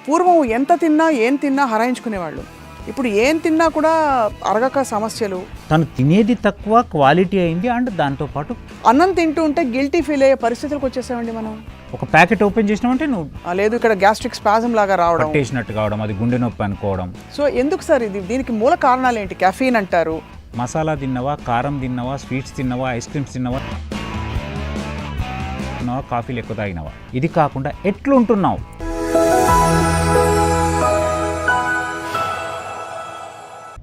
పూర్వం ఎంత తిన్నా ఏం తిన్నా హరాయించుకునేవాళ్ళు. ఇప్పుడు ఏం తిన్నా కూడా అరగక సమస్యలు. తను తినేది తక్కువ, క్వాలిటీ అయింది, అండ్ దాంతోపాటు అన్నం తింటూ ఉంటే గిల్టీ ఫీల్ అయ్యే పరిస్థితులకు వచ్చేసామండి మనం. ఒక ప్యాకెట్ ఓపెన్ చేసినామంటే నువ్వు లేదు ఇక్కడ గ్యాస్ట్రిక్ స్పాజం లాగా రావడం, పట్టేసినట్టు కావడం, అది గుండె నొప్పి అనుకోవడం. సో ఎందుకు సార్ దీనికి మూల కారణాలు ఏంటి? కెఫీన్ అంటారు. మసాలా తిన్నవా, కారం తిన్నవా, స్వీట్స్ తిన్నవా, ఐస్ క్రీమ్స్ తిన్నవా, కాఫీలు ఎక్కువ తాగినవా, ఇది కాకుండా ఎట్లుంటున్నావు.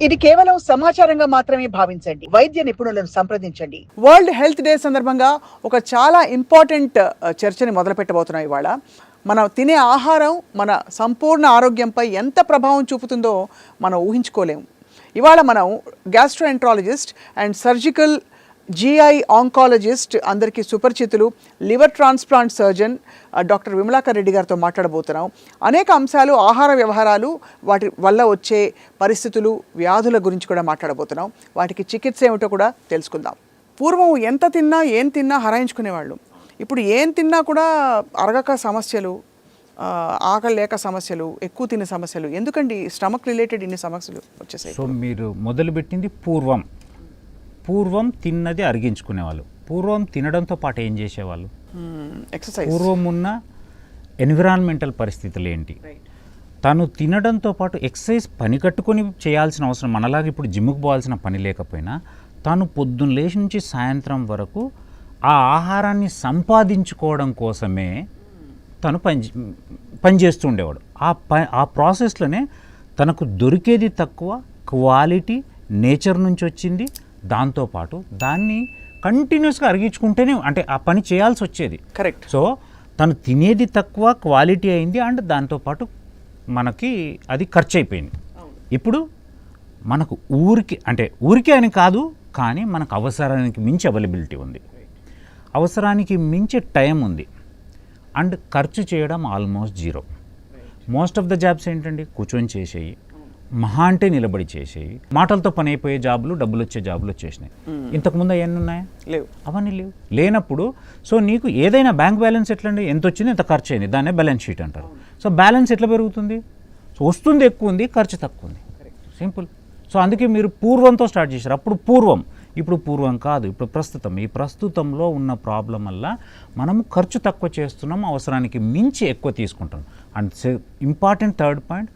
ఇది కేవలం సమాచారంగా మాత్రమే భావించండి. వైద్య నిపుణులను సంప్రదించండి. వరల్డ్ హెల్త్ డే సందర్భంగా ఒక చాలా ఇంపార్టెంట్ చర్చని మొదలు పెట్టబోతున్నాం ఇవాళ. మనం తినే ఆహారం మన సంపూర్ణ ఆరోగ్యంపై ఎంత ప్రభావం చూపుతుందో మనం ఊహించుకోలేము. ఇవాళ మనం gastroenterologist and surgical GI oncologist, అందరికీ సుపరిచితులు, liver transplant surgeon doctor Vimalakar Reddy గారితో మాట్లాడబోతున్నాం. అనేక అంశాలు, ఆహార వ్యవహారాలు, వాటి వల్ల వచ్చే పరిస్థితులు, వ్యాధుల గురించి కూడా మాట్లాడబోతున్నాం. వాటికి చికిత్స ఏమిటో కూడా తెలుసుకుందాం. పూర్వం ఎంత తిన్నా ఏం తిన్నా హరాయించుకునేవాళ్ళు. ఇప్పుడు ఏం తిన్నా కూడా అరగక సమస్యలు, ఆకలి లేక సమస్యలు, ఎక్కువ తినే సమస్యలు. ఎందుకండి స్టమక్ రిలేటెడ్ ఇన్ని సమస్యలు వచ్చేసాయి? సో మీరు మొదలుపెట్టింది పూర్వం తిన్నది అరిగించుకునేవాళ్ళు. పూర్వం తినడంతో పాటు ఏం చేసేవాళ్ళు? ఎక్సర్సైజ్. పూర్వం ఉన్న ఎన్విరాన్మెంటల్ పరిస్థితులు ఏంటి? తను తినడంతో పాటు ఎక్సర్సైజ్ పని కట్టుకొని చేయాల్సిన అవసరం, మనలాగా ఇప్పుడు జిమ్కి పోవాల్సిన పని లేకపోయినా, తాను పొద్దున్న లేచి నుంచి సాయంత్రం వరకు ఆ ఆహారాన్ని సంపాదించుకోవడం కోసమే తను పనిచేస్తూ ఉండేవాడు. ఆ ప్రాసెస్లోనే తనకు దొరికేది తక్కువ, క్వాలిటీ నేచర్ నుంచి వచ్చింది. దాంతోపాటు దాన్ని కంటిన్యూస్గా అరిగించుకుంటేనే, అంటే ఆ పని చేయాల్సి వచ్చేది. కరెక్ట్. సో తను తినేది తక్కువ, క్వాలిటీ అయింది, అండ్ దాంతోపాటు మనకి అది ఖర్చు అయిపోయింది. ఇప్పుడు మనకు ఊరికే అని కాదు, కానీ మనకు అవసరానికి మించి అవైలబిలిటీ ఉంది, అవసరానికి మించి టైం ఉంది, అండ్ ఖర్చు చేయడం almost zero. Most of the jobs ఏంటండి, కూర్చొని చేసేయి, మహా అంటే నిలబడి చేసేవి, మాటలతో పని అయిపోయే జాబులు, డబ్బులు వచ్చే జాబులు వచ్చేసినాయి. ఇంతకుముందు అవన్నీ ఉన్నాయా? లేవు. అవన్నీ లేనప్పుడు సో నీకు ఏదైనా బ్యాంక్ బ్యాలెన్స్ ఎట్లండి, ఎంత వచ్చింది ఎంత ఖర్చు అయింది, దాన్నే బ్యాలెన్స్ షీట్ అంటారు. సో బ్యాలెన్స్ ఎట్లా పెరుగుతుంది? సో వస్తుంది ఎక్కువ ఉంది, ఖర్చు తక్కువ ఉంది, సింపుల్. సో అందుకే మీరు పూర్వంతో స్టార్ట్ చేశారు. అప్పుడు పూర్వం, ఇప్పుడు పూర్వం కాదు, ఇప్పుడు ప్రస్తుతం. ఈ ప్రస్తుతంలో ఉన్న ప్రాబ్లం వల్ల మనము ఖర్చు తక్కువ చేస్తున్నాం, అవసరానికి మించి ఎక్కువ తీసుకుంటాం. అండ్ ఇంపార్టెంట్ థర్డ్ పాయింట్,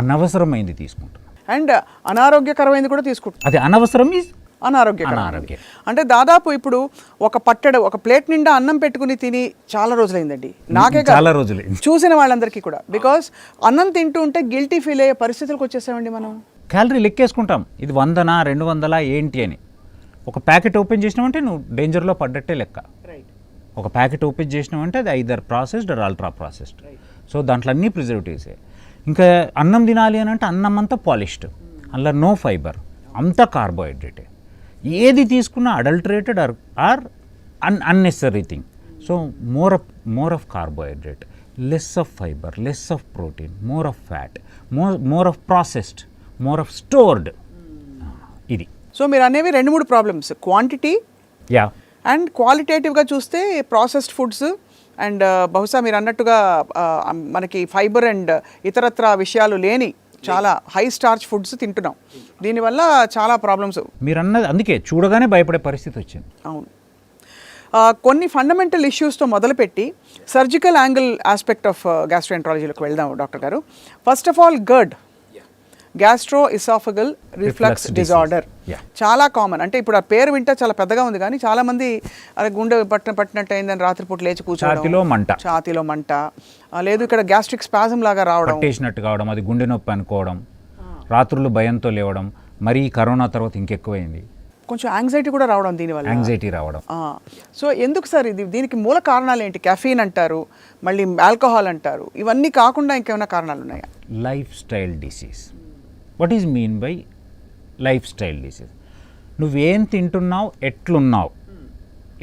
అనవసరమైంది తీసుకుంటున్నాం, అండ్ అనారోగ్యకరమైంది కూడా తీసుకుంటున్నాం. అది అనవసరం అనారోగ్యం. అంటే దాదాపు ఇప్పుడు ఒక ప్లేట్ నిండా అన్నం పెట్టుకుని తిని చాలా రోజులైందండి. నాకే చాలా రోజులైంది, చూసిన వాళ్ళందరికీ కూడా. బికాస్ అన్నం తింటూ ఉంటే గిల్టీ ఫీల్ అయ్యే పరిస్థితులకు వచ్చేసామండి మనం. క్యాలరీ లెక్కేసుకుంటాం, ఇది 100 200 ఏంటి అని. ఒక ప్యాకెట్ ఓపెన్ చేసినామంటే నువ్వు డేంజర్లో పడ్డట్టే లెక్క. ఒక ప్యాకెట్ ఓపెన్ చేసినామంటే అది either processed or ultra processed. So దాంట్లో అన్నీ ప్రిజర్వేటివ్సే. ఇంకా అన్నం తినాలి అని అంటే అన్నం అంతా పాలిష్డ్, అందులో నో ఫైబర్, అంతా కార్బోహైడ్రేటే. ఏది తీసుకున్నా adulterated or unnecessary thing. So more of carbohydrate, less of fibre, less of protein, more of fat, more of processed, more of stored. ఇది. సో మీరు అనేవి 2-3 ప్రాబ్లమ్స్, క్వాంటిటీ అండ్ క్వాలిటేటివ్గా చూస్తే ప్రాసెస్డ్ ఫుడ్స్, అండ్ బహుశా మీరు అన్నట్టుగా మనకి ఫైబర్ అండ్ ఇతరత్ర విషయాలు లేని చాలా హై స్టార్చ్ ఫుడ్స్ తింటున్నాం. దీనివల్ల చాలా ప్రాబ్లమ్స్ మీరు అన్నది, అందుకే చూడగానే భయపడే పరిస్థితి వచ్చింది. అవును. కొన్ని ఫండమెంటల్ ఇష్యూస్తో మొదలుపెట్టి సర్జికల్ యాంగిల్ ఆస్పెక్ట్ ఆఫ్ గ్యాస్ట్రోఎంట్రాలజీలోకి వెళ్దాం డాక్టర్ గారు. First of all GERD, gastro oesophageal reflux disorder, చాలా కామన్. అంటే ఇప్పుడు ఆ పేరు వింటే చాలా పెద్దగా ఉంది, కానీ చాలా మంది అదే గుండె పట్టినట్టు అయిందని రాత్రిపూట లేచి కూర్చోవడం, ఛాతీలో మంట, లేదు ఇక్కడ గ్యాస్ట్రిక్ స్పాజం లాగా రావడం, పట్టేసినట్టు కావడం, అది గుండె నొప్పి అనుకోవడం, రాత్రులు భయంతో లేవడం, మరి కరోనా తర్వాత ఇంకెక్కువైంది, కొంచెం యాంగ్జైటీ కూడా రావడం, దీనివల్ల యాంగ్జైటీ రావడం. సో ఎందుకు సార్ దీనికి మూల కారణాలు ఏంటి? కెఫీన్ అంటారు, మళ్ళీ ఆల్కహాల్ అంటారు. ఇవన్నీ కాకుండా ఇంకేమైనా కారణాలు ఉన్నాయా? Life style disease. What is mean by life style disease? నువ్వేం తింటున్నావు, ఎట్లున్నావు,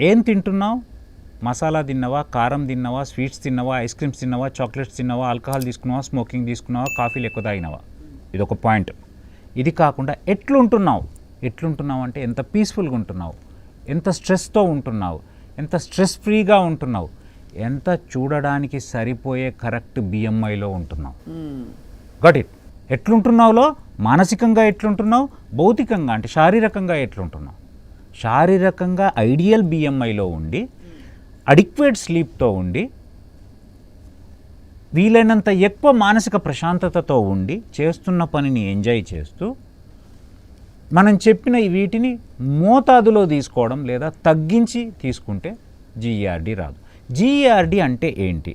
ఏం తింటున్నావు, మసాలా తిన్నావా, కారం తిన్నావా, స్వీట్స్ తిన్నావా, ఐస్ క్రీమ్స్ తిన్నావా, చాక్లెట్స్ తిన్నావా, ఆల్కహాల్ తీసుకున్నావా, స్మోకింగ్ తీసుకున్నావా, కాఫీలు ఎక్కువ తాగినావా, ఇదొక పాయింట్. ఇది కాకుండా ఎట్లుంటున్నావు అంటే ఎంత పీస్ఫుల్గా ఉంటున్నావు, ఎంత స్ట్రెస్తో ఉంటున్నావు, ఎంత స్ట్రెస్ ఫ్రీగా ఉంటున్నావు, ఎంత చూడడానికి సరిపోయే కరెక్ట్ బిఎంఐలో ఉంటున్నావు. Got it. ఎట్లుంటున్నావులో మానసికంగా ఎట్లుంటున్నావు, భౌతికంగా అంటే శారీరకంగా ఎట్లుంటున్నావు. శారీరకంగా ఐడియల్ బిఎంఐలో ఉండి అడిక్వేట్ స్లీప్తో ఉండి వీలైనంత ఎక్కువ మానసిక ప్రశాంతతతో ఉండి చేస్తున్న పనిని ఎంజాయ్ చేస్తూ మనం చెప్పిన వీటిని మోతాదులో తీసుకోవడం లేదా తగ్గించి తీసుకుంటే జీఈఆర్డీ రాదు. జీఈఆర్డీ అంటే ఏంటి?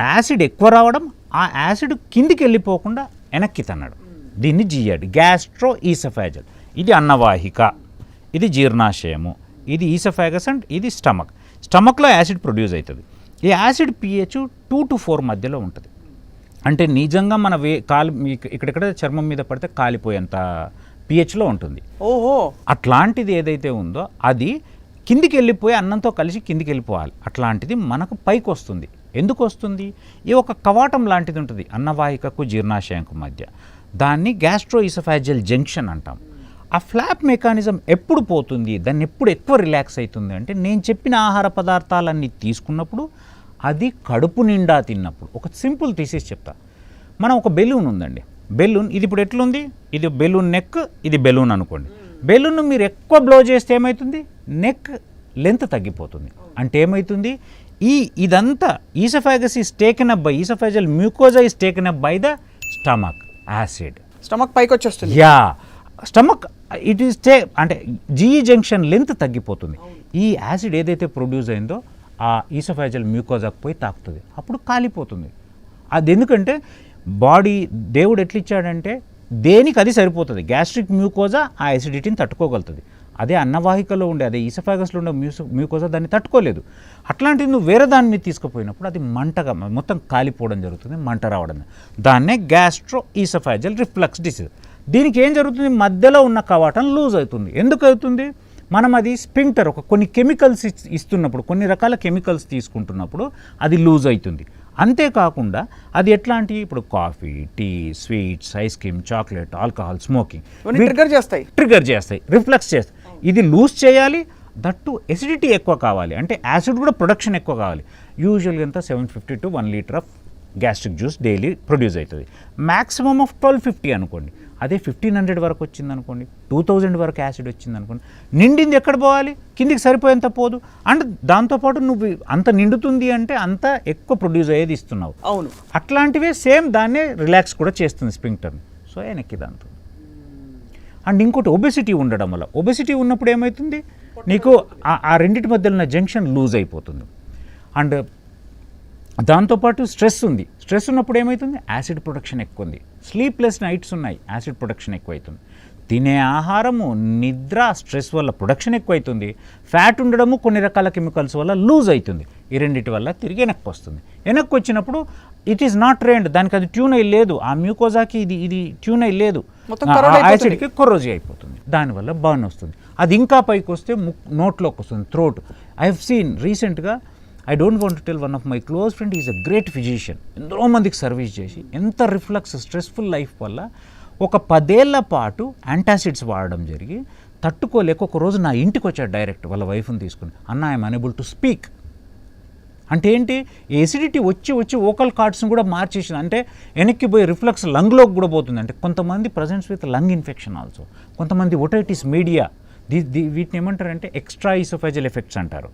యాసిడ్ ఎక్కువ రావడం, ఆ యాసిడ్ కిందికి వెళ్ళిపోకుండా వెనక్కి తన్నడం. దీన్ని జీఈఆర్డీ, గ్యాస్ట్రో ఈసఫాజల్. ఇది అన్నవాహిక, ఇది జీర్ణాశయము, ఇది ఈసఫాగస్ అండ్ ఇది స్టమక్. స్టమక్లో యాసిడ్ ప్రొడ్యూస్ అవుతుంది. ఈ యాసిడ్ pH 2 to 4 మధ్యలో ఉంటుంది. అంటే నిజంగా మన ఇక్కడెక్కడ చర్మం మీద పడితే కాలిపోయేంత pHలో ఉంటుంది. ఓహో, అట్లాంటిది ఏదైతే ఉందో అది కిందికి వెళ్ళిపోయి అన్నంతో కలిసి కిందికి వెళ్ళిపోవాలి. అట్లాంటిది మనకు పైకి వస్తుంది. ఎందుకు వస్తుంది? ఈ ఒక కవాటం లాంటిది ఉంటుంది అన్నవాహికకు జీర్ణాశయంకు మధ్య. దాన్ని గ్యాస్ట్రో ఈసోఫాజియల్ జంక్షన్ అంటాం. ఆ ఫ్లాప్ మెకానిజం ఎప్పుడు పోతుంది, దాన్ని ఎప్పుడు ఎక్కువ రిలాక్స్ అవుతుంది అంటే నేను చెప్పిన ఆహార పదార్థాలన్నీ తీసుకున్నప్పుడు, అది కడుపు నిండా తిన్నప్పుడు. ఒక సింపుల్ థీసిస్ చెప్తా. మనం ఒక బెలూన్ ఉందండి, బెలూన్ ఇది ఇప్పుడు ఎట్లుంది, ఇది బెలూన్ నెక్, ఇది బెలూన్ అనుకోండి. బెలూన్ మీరు ఎక్కువ బ్లో చేస్తే ఏమవుతుంది, నెక్ లెంత్ తగ్గిపోతుంది. అంటే ఏమవుతుంది, ఇదంతా oesophagus is taken up by oesophageal mucosa is taken up by the stomach acid. Stomach పైకి వచ్చేస్తుంది. యా, స్టమక్ ఇట్ ఈస్ అంటే జీఈ జంక్షన్ లెంత్ తగ్గిపోతుంది. ఈ యాసిడ్ ఏదైతే ప్రొడ్యూస్ అయిందో ఆ ఈసోఫాజియల్ మ్యూకోజాకు పోయి తాకుతుంది, అప్పుడు కాలిపోతుంది. అది ఎందుకంటే బాడీ దేవుడు ఎట్లా ఇచ్చాడంటే దేనికి అది సరిపోతుంది. గ్యాస్ట్రిక్ మ్యూకోజా ఆ యాసిడిటీని తట్టుకోగలుగుతుంది. అదే అన్నవాహికలో ఉండే, అదే ఈసోఫాగస్లో ఉండే మ్యూకోజా దాన్ని తట్టుకోలేదు. అట్లాంటిది నువ్వు వేరే దాని మీద తీసుకుపోయినప్పుడు అది మంటగా మొత్తం కాలిపోవడం జరుగుతుంది, మంట రావడం. దాన్నే గ్యాస్ట్రో ఈసోఫాజియల్ రిఫ్లక్స్ డిసీజ్. దీనికి ఏం జరుగుతుంది, మధ్యలో ఉన్న కవాటం లూజ్ అవుతుంది. ఎందుకు అవుతుంది? మనం అది స్పింక్టర్ కొన్ని కెమికల్స్ ఇస్తున్నప్పుడు, కొన్ని రకాల కెమికల్స్ తీసుకుంటున్నప్పుడు అది లూజ్ అవుతుంది. అంతేకాకుండా అది ఎట్లాంటి, ఇప్పుడు coffee, tea, sweets, ice cream, chocolate, alcohol, smoking trigger చేస్తాయి, రిఫ్లెక్స్ చేస్తాయి. ఇది లూజ్ చేయాలి, దట్టు ఎసిడిటీ ఎక్కువ కావాలి, అంటే యాసిడ్ కూడా ప్రొడక్షన్ ఎక్కువ కావాలి. యూజువల్గా అంతా 750 to 1 liter of gastric juice daily produce అవుతుంది. మ్యాక్సిమమ్ ఆఫ్ 1250 అనుకోండి. అదే 1500 వరకు వచ్చింది అనుకోండి, 2000 వరకు యాసిడ్ వచ్చింది అనుకోండి, నిండింది ఎక్కడ పోవాలి, కిందికి సరిపోయేంత పోదు. అండ్ దాంతోపాటు నువ్వు అంత నిండుతుంది అంటే అంత ఎక్కువ ప్రొడ్యూస్ అయ్యేది ఇస్తున్నావు. అవును, అట్లాంటివే సేమ్ దాన్నే రిలాక్స్ కూడా చేస్తుంది స్పింక్టర్ని. సో వెనక్కి దాంతో. అండ్ ఇంకోటి ఒబెసిటీ ఉండడం వల్ల, ఒబెసిటీ ఉన్నప్పుడు ఏమవుతుంది, నీకు ఆ రెండింటి మధ్యలో ఉన్న జంక్షన్ లూజ్ అయిపోతుంది. అండ్ దాంతోపాటు స్ట్రెస్ ఉంది, స్ట్రెస్ ఉన్నప్పుడు ఏమవుతుంది, యాసిడ్ ప్రొడక్షన్ ఎక్కువ ఉంది. స్లీప్లెస్ నైట్స్ ఉన్నాయి, యాసిడ్ ప్రొడక్షన్ ఎక్కువ అవుతుంది. తినే ఆహారము, నిద్ర, స్ట్రెస్ వల్ల ప్రొడక్షన్ ఎక్కువ అవుతుంది. ఫ్యాట్ ఉండడము, కొన్ని రకాల కెమికల్స్ వల్ల లూజ్ అవుతుంది. ఈ రెండింటి వల్ల తిరిగి వెనక్కి వస్తుంది. వెనక్కి వచ్చినప్పుడు ఇట్ ఈస్ నాట్ ట్రైన్డ్, దానికి అది ట్యూన్ అయ్యి లేదు, ఆ మ్యూకోజాకి ఇది ట్యూన్ అయ్యి లేదు, యాసిడ్కి కొరోజీ అయిపోతుంది. దానివల్ల బర్న్ వస్తుంది. అది ఇంకా పైకి వస్తే నోట్లోకి వస్తుంది, థ్రోట్. ఐ హవ్ సీన్ రీసెంట్గా, I don't want to tell, one of my close friend is a great physician. ఎంతో మందికి సర్వీస్ చేసి ఎంత రిఫ్లక్స్ స్ట్రెస్ఫుల్ లైఫ్ వల్ల ఒక 10 ఏళ్ల పాటు యాంటాసిడ్స్ వాడడం జరిగి తట్టుకోలేక ఒక రోజు నా ఇంటికి వచ్చాడు డైరెక్ట్ వాళ్ళ వైఫ్ని తీసుకుని. అన్న, ఐఎమ్ అనేబుల్ టు స్పీక్. అంటే ఏంటి, ఎసిడిటీ వచ్చి ఓకల్ కార్డ్స్ని కూడా మార్చేసింది. అంటే వెనక్కి పోయి రిఫ్లక్స్ లంగ్లోకి కూడా పోతుంది. అంటే కొంతమంది presents with lung infection also, కొంతమంది ఓటైటిస్ మీడియా, వీటిని ఏమంటారంటే ఎక్స్ట్రా ఈసోఫాజియల్ ఎఫెక్ట్స్ అంటారు.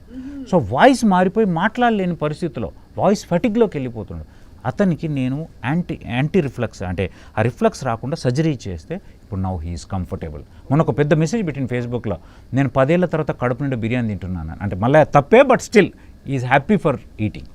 సో వాయిస్ మారిపోయి మాట్లాడలేని పరిస్థితిలో వాయిస్ ఫటిగ్లోకి వెళ్ళిపోతున్నాడు. అతనికి నేను యాంటీ రిఫ్లక్స్, అంటే ఆ రిఫ్లక్స్ రాకుండా సర్జరీ చేస్తే ఇప్పుడు నౌ హీఈస్ కంఫర్టబుల్. మొన్న ఒక పెద్ద మెసేజ్ పెట్టిన ఫేస్బుక్లో, నేను 10 ఏళ్ల తర్వాత కడుపు నిండా బిర్యానీ తింటున్నాను అంటే, మళ్ళీ తప్పే, but still is happy for eating.